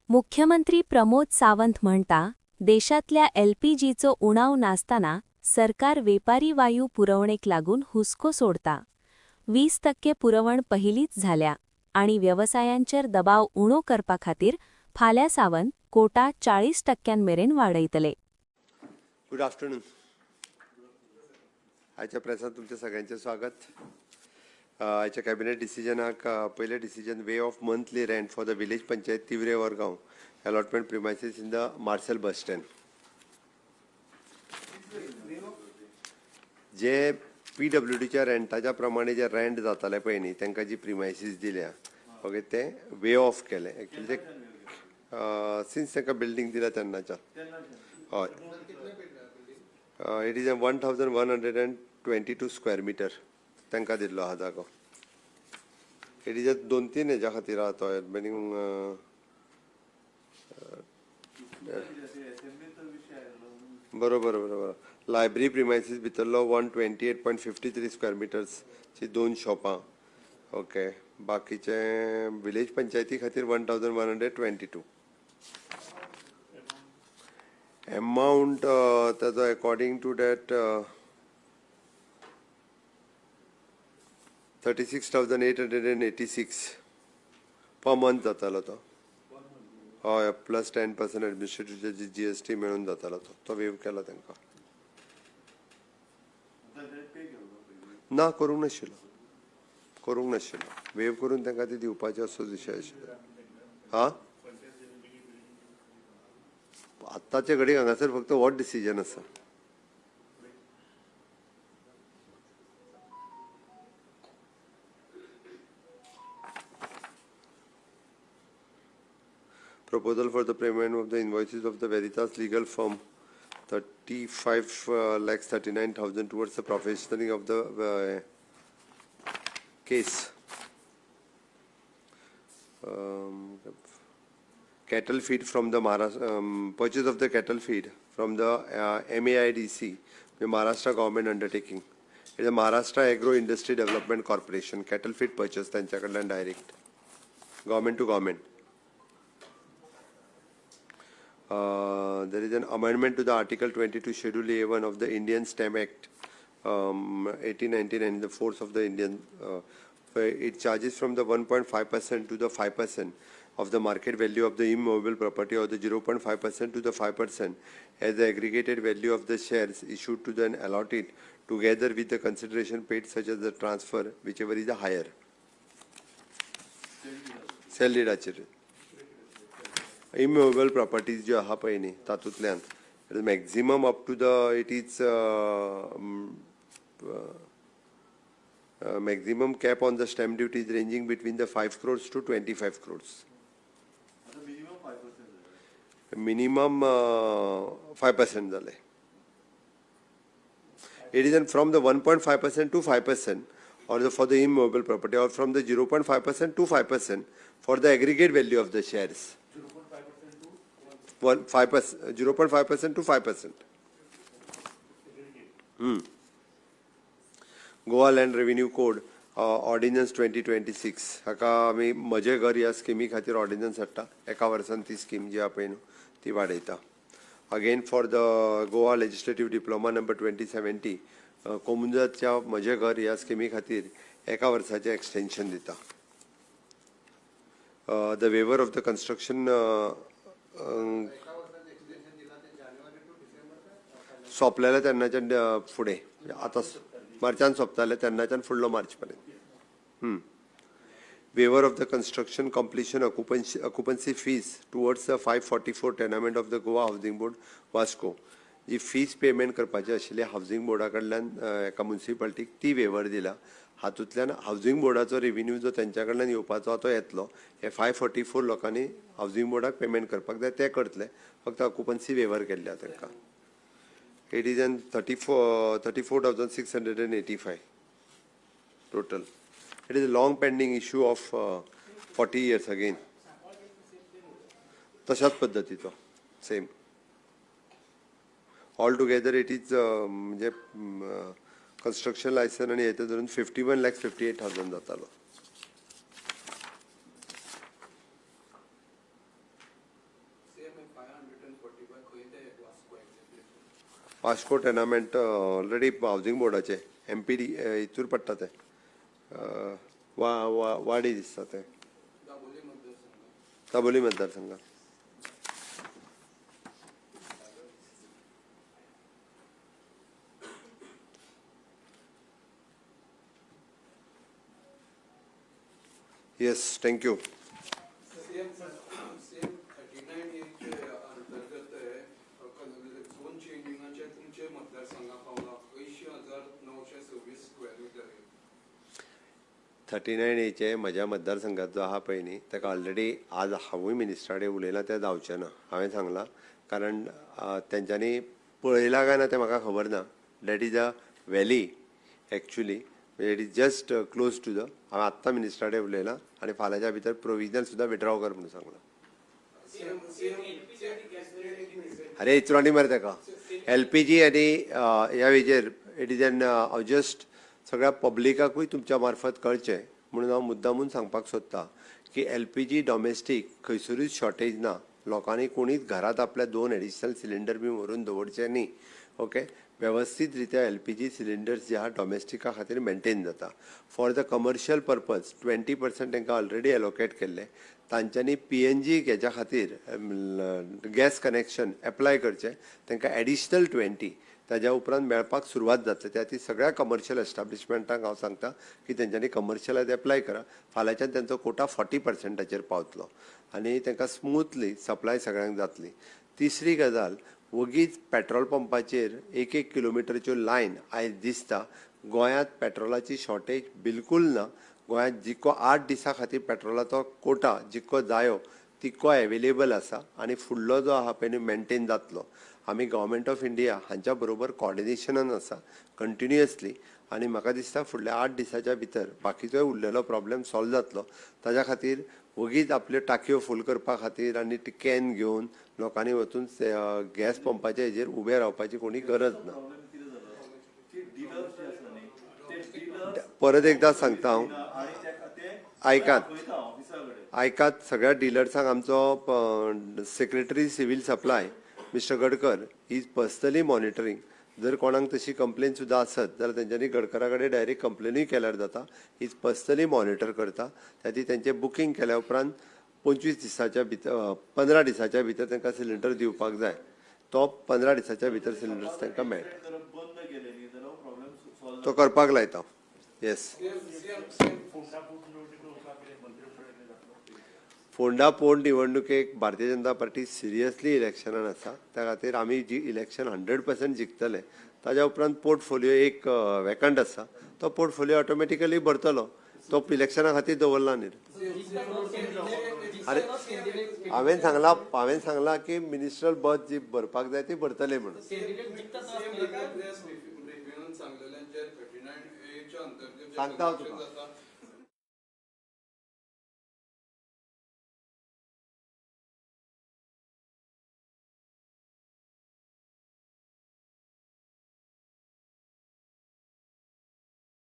मुख्यमंत्री प्रमोद सावंत म्हणता, देशातल्या LPGचो उणाव नासताना सरकार वेपारी वायू पुरवणेक लागून हुस्को सोडता. 20% पुरवण पहिलीच झाल्या आणि व्यवसायांचेर दबाव उणो करपा खातीर फाल्यां सावन कोटा 40% मेरेन वाडयतले. Good afternoon. आयच्या प्रेसांत तुमच्या सगळ्यांचे स्वागत. आयच्या कॅबिनेट डिसिजनाक पयलें decision waive of monthly rent for the village panchayat Tivare Vargaon allotment premises in the Marcel bus stand. जे PWDच्या रेंटाच्या प्रमाणे जे रेंट जाताले पळय न्ही तांकां जी प्रिमायसीस दिल्या ओके ते वे ऑफ केले. एक्चुअली ते सिन्स तांकां बिल्डींग दिल्या तेन्नाच्यान हय इट इज 1122 स्क्वेअर मिटर तांकां दिल्लो आहा जागो. इट इज 2-3 हेज्या खातीर आहा तो मिनींग बरोबर बरोबर. लायब्ररी प्रिमायसीस भितरलो 128.53 स्क्वेअर मिटर्सची 2 शॉपां ओके. बाकीचे विलेज पंचायती खातीर 1122. अमाउंट ताजो according to that 36,886 per month जातालो तो. हय प्लस 10% एडमिनिस्ट्रेटिव्ह GST मेळून जातालो तो वेव केला तांकां. ना करूंक नाशिल्लो वेव करून तांकां ती दिवपाचें असो विशय आशिल्लो. हा आत्ताचे घडीक हांगासर फक्त होच डिसिजन आसा. Proposal for the payment of the invoices of the Veritas legal firm 35,39,000 towards the professioning of the case. Cattle feed from the purchase of the cattle feed from the MAIDC, the Maharashtra government undertaking. It is a Maharashtra Agro Industry Development Corporation. Cattle feed purchase त्यांच्याकडल्यान direct government to government. There is an amendment to the Article 22 Schedule A1 of the Indian Stamp Act 1899 in the force of the Indian. It charges from the 1.5% to the 5% of the market value of the immovable property or the 0.5% to the 5% as the aggregated value of the shares issued to the allotted together with the consideration paid such as the transfer whichever is the higher. Sell deed immovable properties जो आहा पळय न्ही तातूंतल्यान maximum up to the it is maximum cap on the stamp duty is ranging between the 5 crores to 25 crores. Minimum 5% zale. It is from the 1.5% to 5% or for the immovable property or from the 0.5% to 5% for the aggregate value of the shares. 0.5% to 5%. Goa land revenue code ordnance 2026 हाका आमी म्हजें घर ह्या स्किमी खातीर ordnance हाडटा. एका वर्सान ती स्कीम जी आहा पळय न्हू ती वाडयता. Again for the Goa legislative diploma number 2070 कोमुंजाच्या म्हजें घर ह्या स्किमी खातीर एका वर्साचें एक्सटेन्शन दिता. द वेवर ऑफ द कन्स्ट्रक्शन सोंपलेले तेन्नाच्यान फुडें आतां मार्चान सोंपताले तेन्नाच्यान फुडलो मार्च पर्यंत. Waiver of the construction completion occupancy fees towards the 544 tenement of the Goa housing board Vasco. जी फीज पेमेंट करपाची आशिल्ली हावजिंग बोर्डा कडल्यान एका म्युन्सिपाल्टीक ती वेवर दिला. हातूंतल्यान हावजिंग बोर्डाचो रेव्हेन्यू जो तेंच्या कडल्यान येवपाचो तो येतलो. हे 544 लोकांनी हावजिंग बोर्डाक पेमेंट करपाक जाय ते करतले. फक्त ऑक्युपन्सी वेवर केल्ल्या तांकां. It is an 34,685 total. It is a long pending issue of 40 years again. तशाच पद्धतीचो same. All together it is म्हणजे कन्स्ट्रक्शन लायसन आनी हें धरून 51,58,000 जातालो. वास्को टेनामेंट ऑलरेडी हावजिंग बोर्डाचे MPD हितूर पडटा ते वाडी दिसता ते दाबोली मतदारसंघात. Yes, thank you. सेम 39A चे अंतर्गत झोन चेंजिंगाचे तुमचे मतदारसंघा पावला 80,926 स्क्वेअर मिटर. 39A चे म्हज्या मतदारसंघात जो आहा पळय न्ही ताका ऑलरेडी आज हांवूय मिनिस्टराडे उलयलां तें जावचें ना. हांवें सांगलां कारण तेंच्यांनी पळयलां काय ना तें म्हाका खबर ना. That is a valley actually, it is just close to the. हांवें आत्तां मिनिस्टराडे उलयलां आनी फाल्यांच्या भितर प्रोविजनल सुद्दां विड्रॉ कर म्हणून सांगलां. अरे इचरांनी मरे ताका LPG आनी ह्या हेजेर इट इज एन जस्ट सगळ्या पब्लिकाकूय तुमच्या मार्फत कळचें म्हणून हांव मुद्दामून सांगपाक सोदतां की LPG डॉमेस्टीक खंयसरूच शॉर्टेज ना. लोकांनी कोणीच घरात आपल्या 2 एडिशनल सिलिंडर बी व्हरून दवरचे न्ही. ओके, व्यवस्थीत रित्या LPG सिलिंडर्स जे आहा डॉमेस्टिका खातीर मेंटेन जाता. फॉर द कमर्शियल पर्पज 20% तांकां ऑलरेडी एलोकेट केल्ले. तांच्यांनी PNG हेच्या खातीर गॅस कनेक्शन एप्लाय करचें, तांकां एडिशनल 20 ताज्या उपरांत मेळपाक सुरवात जातली. त्या ती सगळ्या कमर्शियल एस्टाब्लिशमेंटांक हांव सांगता की तेंच्यांनी कमर्शियलात एप्लाय करा. फाल्यांच्यान तांचो कोटा 40%चेर पावतलो आनी तांकां स्मुथली सप्लाय सगळ्यांक जातली. तिसरी गजाल, वगीच पेट्रोल पंपाचेर 1-1 किलोमिटरच्यो लायन आयज दिसता. गोंयांत पेट्रोलाची शॉर्टेज बिलकूल ना. गोंयांत जितको 8 दिसां खातीर पेट्रोलाचो कोटा जितको जायो तितको एवेलेबल आसा आनी फुडलो जो आहा पळय मेंटेन जातलो. आमी गव्हर्मेंट ऑफ इंडिया हांच्या बरोबर कॉर्डिनेशनान आसा कंटिन्युअसली आनी म्हाका दिसता फुडल्या 8 दिसाच्या भितर बाकीचोय उरलेलो प्रॉब्लेम सॉल्व जातलो. ताज्या खातीर वगीच आपल्यो टाकयो फूल करपा खातीर आनी ती कॅन घेवन लोकांनी वचून गॅस पंपाच्या हेजेर उबे रावपाची कोणी गरज ना. परत एकदा सांगता हांव, आयकात सगळ्या डिलर्सांक आमचो secretary civil supply mister Gadkar is personally monitoring. जर कोणाक तशी कंप्लेन सुद्दां आसत जाल्यार तेंच्यांनी गडकरा कडेन डायरेक्ट कंप्लेनूय केल्यार जाता. इज पर्सनली मॉनिटर करता. त्या तेंचें बुकींग केल्या उपरांत 25 दिसाच्या भितर 15 दिसाच्या भितर तांकां सिलिंडर दिवपाक जाय. तो 15 दिसाच्या भितर सिलिंडर्स तांकां मेळटा. तो करपाक लायता. येस, फोंडा पोट निवडणुकेक भारतीय जनता पार्टी सिरियसली इलेक्शनान आसा. त्या खातीर आमी जी इलेक्शन 100% जिखतले. ताज्या उपरांत पोर्टफोलिओ एक वेकंट आसा. तो पोर्टफोलिओ ऑटोमॅटिकली भरतलो. तो इलेक्शना खातीर दवरला न्ही. अरे हांवें सांगलां की मिनिस्ट्रल बस जी भरपाक जाय ती भरतले म्हणून. सांगता हांव तुका.